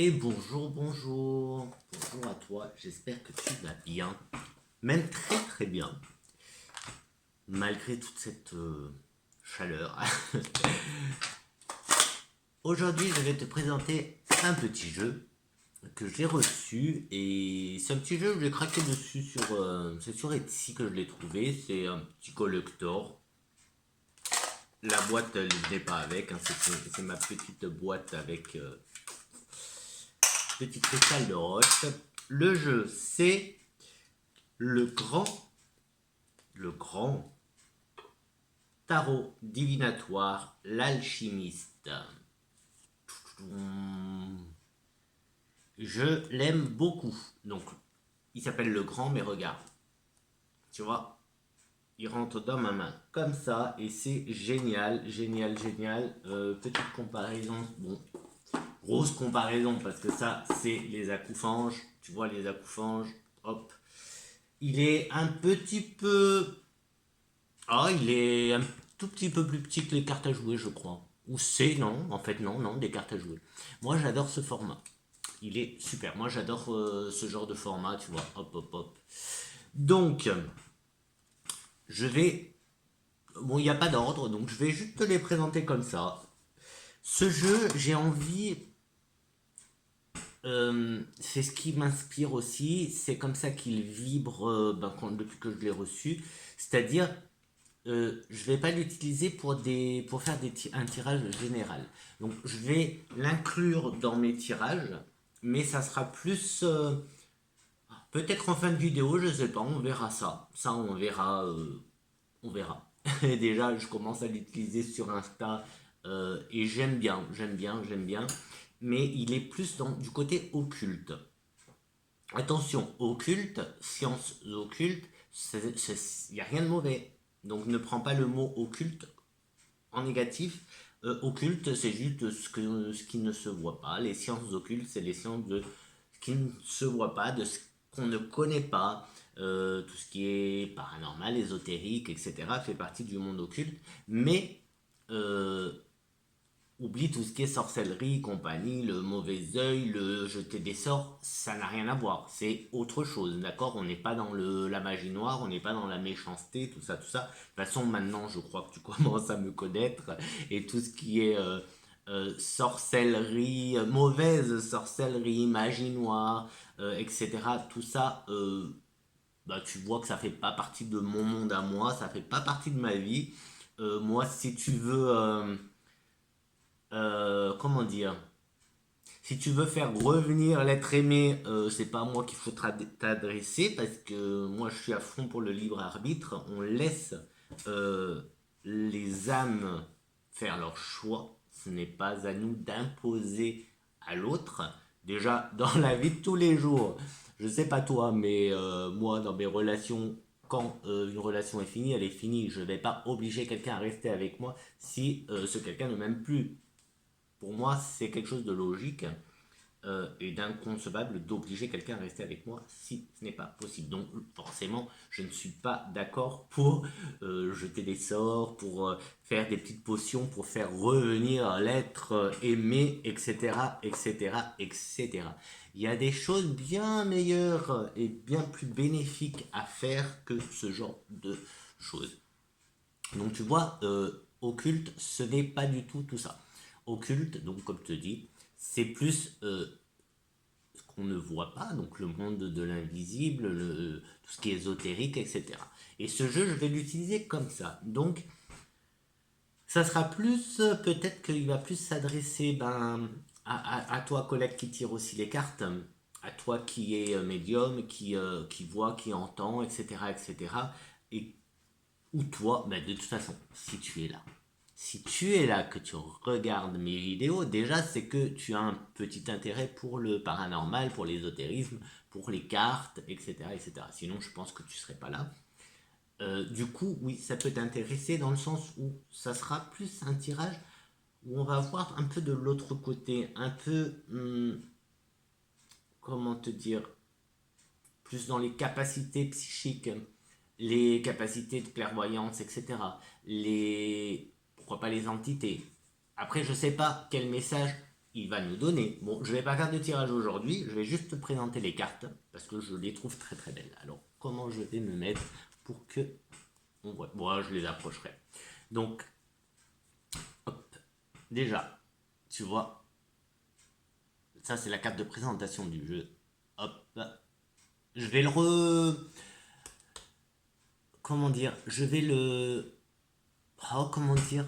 Et bonjour, bonjour, bonjour à toi, j'espère que tu vas bien, même très très bien, malgré toute cette chaleur. Aujourd'hui, je vais te présenter un petit jeu que j'ai reçu et ce petit jeu, je l'ai craqué dessus c'est sur Etsy que je l'ai trouvé, c'est un petit collector. La boîte, elle ne venait pas avec, hein, c'est ma petite boîte avec petit cristal de roche. Le jeu, c'est le grand le grand tarot divinatoire, l'alchimiste. Je l'aime beaucoup. Donc, il s'appelle le grand, mais regarde. Tu vois, il rentre dans ma main comme ça, et c'est génial, génial, génial. Petite comparaison, bon, grosse comparaison, parce que ça, c'est les accouphanges. Tu vois, les accouphanges, hop. Il est un petit peu. Ah, il est un tout petit peu plus petit que les cartes à jouer, je crois. Ou c'est, non, en fait, non, non, des cartes à jouer. Moi, j'adore ce format. Il est super. Moi, j'adore ce genre de format, tu vois. Hop, hop, hop. Donc, je vais. Bon, il n'y a pas d'ordre, donc je vais juste te les présenter comme ça. Ce jeu, j'ai envie. C'est ce qui m'inspire aussi. C'est comme ça qu'il vibre depuis que je l'ai reçu. C'est-à-dire, je vais pas l'utiliser pour faire un tirage général. Donc je vais l'inclure dans mes tirages, mais ça sera plus peut-être en fin de vidéo, je sais pas, on verra ça. Ça on verra, on verra. Et déjà, je commence à l'utiliser sur Insta et j'aime bien, j'aime bien, j'aime bien. Mais il est plus du côté occulte. Attention, occulte, sciences occultes, il n'y a rien de mauvais. Donc ne prends pas le mot occulte en négatif. Occulte, c'est juste ce qui ne se voit pas. Les sciences occultes, c'est les sciences de ce qui ne se voit pas, de ce qu'on ne connaît pas. Tout ce qui est paranormal, ésotérique, etc. fait partie du monde occulte. Mais euh, oublie tout ce qui est sorcellerie, compagnie, le mauvais œil, le jeter des sorts, ça n'a rien à voir. C'est autre chose, d'accord? On n'est pas dans la magie noire, on n'est pas dans la méchanceté, tout ça, tout ça. De toute façon, maintenant, je crois que tu commences à me connaître. Et tout ce qui est sorcellerie, mauvaise sorcellerie, magie noire, etc. Tout ça, bah, tu vois que ça fait pas partie de mon monde à moi, ça fait pas partie de ma vie. Moi, si tu veux... comment dire, si tu veux faire revenir l'être aimé, c'est pas à moi qu'il faut t'adresser parce que moi je suis à fond pour le libre arbitre. On laisse euh, les âmes faire leur choix. Ce n'est pas à nous d'imposer à l'autre. Déjà, dans la vie de tous les jours, je sais pas toi, mais moi, dans mes relations, quand une relation est finie, elle est finie. Je ne vais pas obliger quelqu'un à rester avec moi si ce quelqu'un ne m'aime plus. Pour moi, c'est quelque chose de logique et d'inconcevable d'obliger quelqu'un à rester avec moi si ce n'est pas possible. Donc forcément, je ne suis pas d'accord pour jeter des sorts, pour faire des petites potions, pour faire revenir l'être aimé, etc., etc., etc. Il y a des choses bien meilleures et bien plus bénéfiques à faire que ce genre de choses. Donc tu vois, occulte, ce n'est pas du tout tout ça. Occulte, donc comme je te dis, c'est plus ce qu'on ne voit pas, donc le monde de l'invisible, tout ce qui est ésotérique, etc. Et ce jeu, je vais l'utiliser comme ça. Donc ça sera plus, peut-être qu'il va plus s'adresser à toi, collègue, qui tire aussi les cartes, à toi qui est médium, qui voit, qui entend, etc., etc. Et ou toi, bah, de toute façon, si tu es là, que tu regardes mes vidéos, déjà c'est que tu as un petit intérêt pour le paranormal, pour l'ésotérisme, pour les cartes, etc., etc. Sinon, je pense que tu serais pas là. Du coup, oui, ça peut t'intéresser dans le sens où ça sera plus un tirage où on va voir un peu de l'autre côté, un peu, comment te dire, plus dans les capacités psychiques, les capacités de clairvoyance, etc. Pourquoi pas les entités. Après, je sais pas quel message il va nous donner. Bon, je vais pas faire de tirage aujourd'hui, je vais juste te présenter les cartes parce que je les trouve très très belles. Alors, comment je vais me mettre pour que on voit. Bon, je les approcherai. Donc, hop, déjà, tu vois, ça c'est la carte de présentation du jeu. Hop, je vais le comment dire, je vais le, oh, comment dire,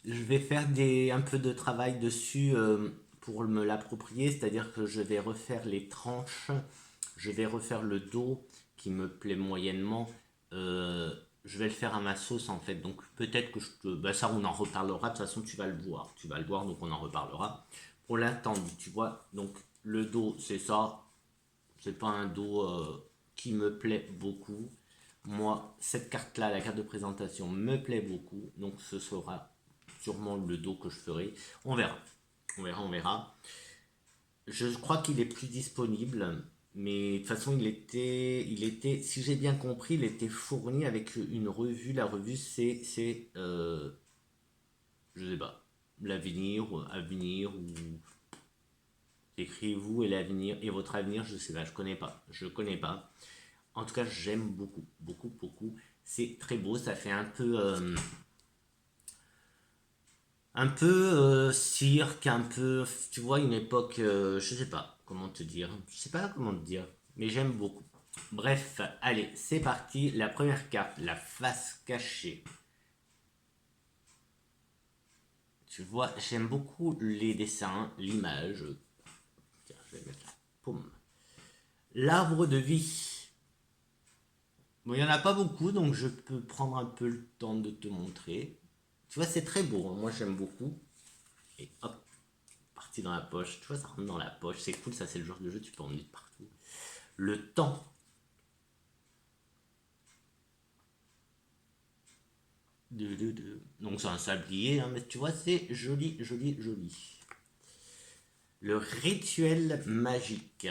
je vais faire un peu de travail dessus pour me l'approprier, c'est-à-dire que je vais refaire les tranches, je vais refaire le dos qui me plaît moyennement. Euh, je vais le faire à ma sauce en fait, donc peut-être que bah ça on en reparlera, de toute façon tu vas le voir, donc on en reparlera. Pour l'instant, tu vois, donc le dos c'est ça, c'est pas un dos qui me plaît beaucoup. Moi, cette carte-là, la carte de présentation, me plaît beaucoup. Donc, ce sera sûrement le dos que je ferai. On verra. On verra, on verra. Je crois qu'il est plus disponible. Mais de toute façon, si j'ai bien compris, il était fourni avec une revue. La revue, je sais pas, l'avenir, avenir, ou écrivez-vous et l'avenir, et votre avenir, je sais pas, je connais pas. En tout cas, j'aime beaucoup, beaucoup, beaucoup. C'est très beau, ça fait un peu cirque, un peu, tu vois, une époque, je sais pas comment te dire, je sais pas comment te dire, mais j'aime beaucoup. Bref, allez, c'est parti. La première carte, la face cachée. Tu vois, j'aime beaucoup les dessins, l'image. Tiens, je vais mettre là. Poum. L'arbre de vie. Bon, il n'y en a pas beaucoup, donc je peux prendre un peu le temps de te montrer. Tu vois, c'est très beau, hein. Moi j'aime beaucoup. Et hop, parti dans la poche. Tu vois, ça rentre dans la poche. C'est cool, ça c'est le genre de jeu, tu peux emmener de partout. Le temps. Donc c'est un sablier, hein, mais tu vois, c'est joli, joli, joli. Le rituel magique.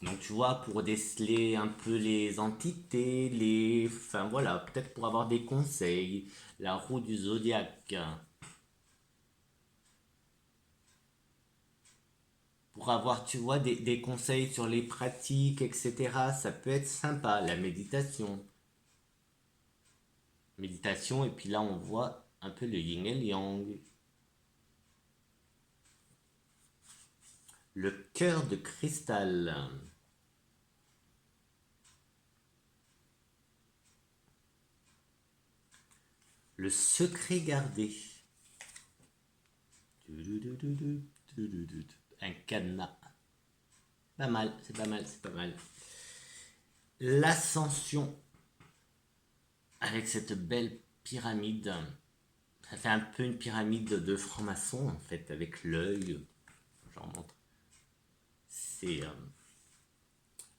Donc tu vois, pour déceler un peu les entités, enfin voilà, peut-être pour avoir des conseils. La roue du zodiaque. Pour avoir, tu vois, des conseils sur les pratiques, etc. Ça peut être sympa, la méditation. Méditation, et puis là, on voit un peu le yin et le yang. Le cœur de cristal. Le secret gardé. Un cadenas. Pas mal, c'est pas mal, c'est pas mal. L'ascension avec cette belle pyramide. Ça fait un peu une pyramide de franc-maçon en fait, avec l'œil. J'en montre. C'est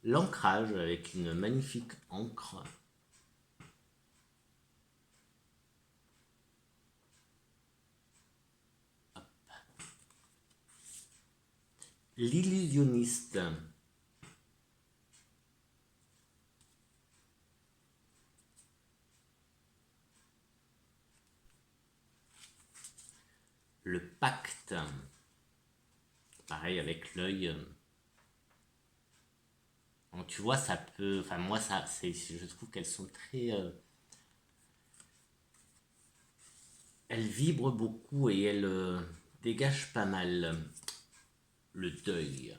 l'ancrage avec une magnifique encre. L'illusionniste. Le pacte. Pareil avec l'œil. Donc tu vois, ça peut. Enfin, moi, je trouve qu'elles sont très. Elles vibrent beaucoup et elles dégagent pas mal le deuil.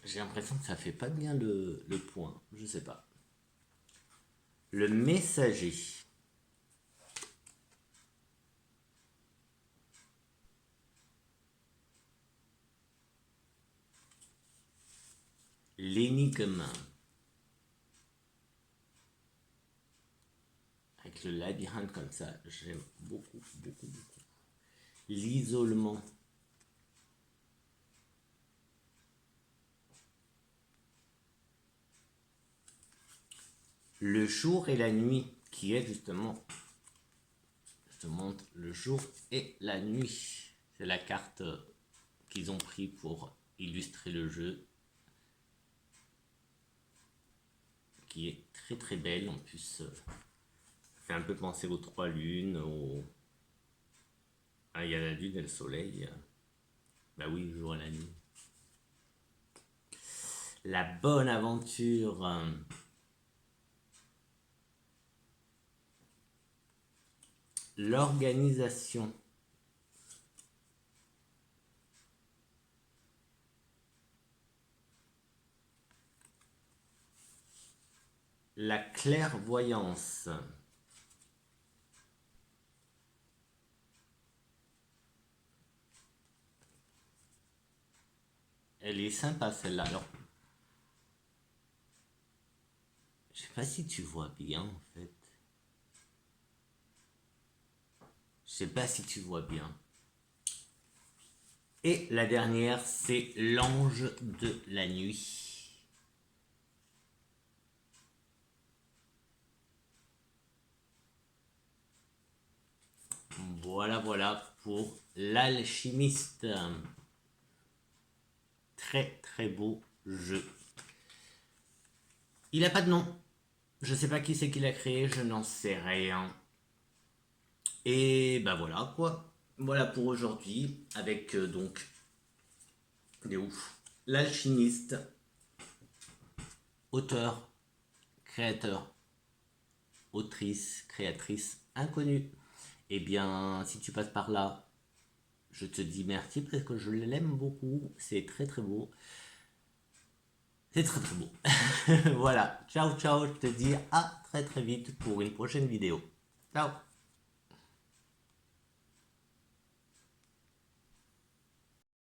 J'ai l'impression que ça fait pas bien le point. Je sais pas. Le messager. L'énigme. Avec le labyrinthe comme ça, j'aime beaucoup, beaucoup, beaucoup. L'isolement. Le jour et la nuit, qui est justement, je te montre le jour et la nuit. C'est la carte qu'ils ont pris pour illustrer le jeu. qui est très très belle. En plus, ça fait un peu penser aux trois lunes. Ah, il y a la lune et le soleil. Bah oui, le jour et la nuit. La bonne aventure. L'organisation. La clairvoyance. Elle est sympa celle-là. Alors, je sais pas si tu vois bien en fait. Je sais pas si tu vois bien. Et la dernière, c'est l'ange de la nuit. Voilà, voilà pour l'alchimiste. Très très beau jeu. Il n'a pas de nom. Je sais pas qui c'est qui l'a créé, je n'en sais rien. Et bah voilà quoi. Voilà pour aujourd'hui avec donc des ouf. L'alchimiste, auteur, créateur, autrice, créatrice inconnue. Eh bien, si tu passes par là, je te dis merci parce que je l'aime beaucoup. C'est très très beau. C'est très très beau. Voilà. Ciao ciao. Je te dis à très très vite pour une prochaine vidéo. Ciao.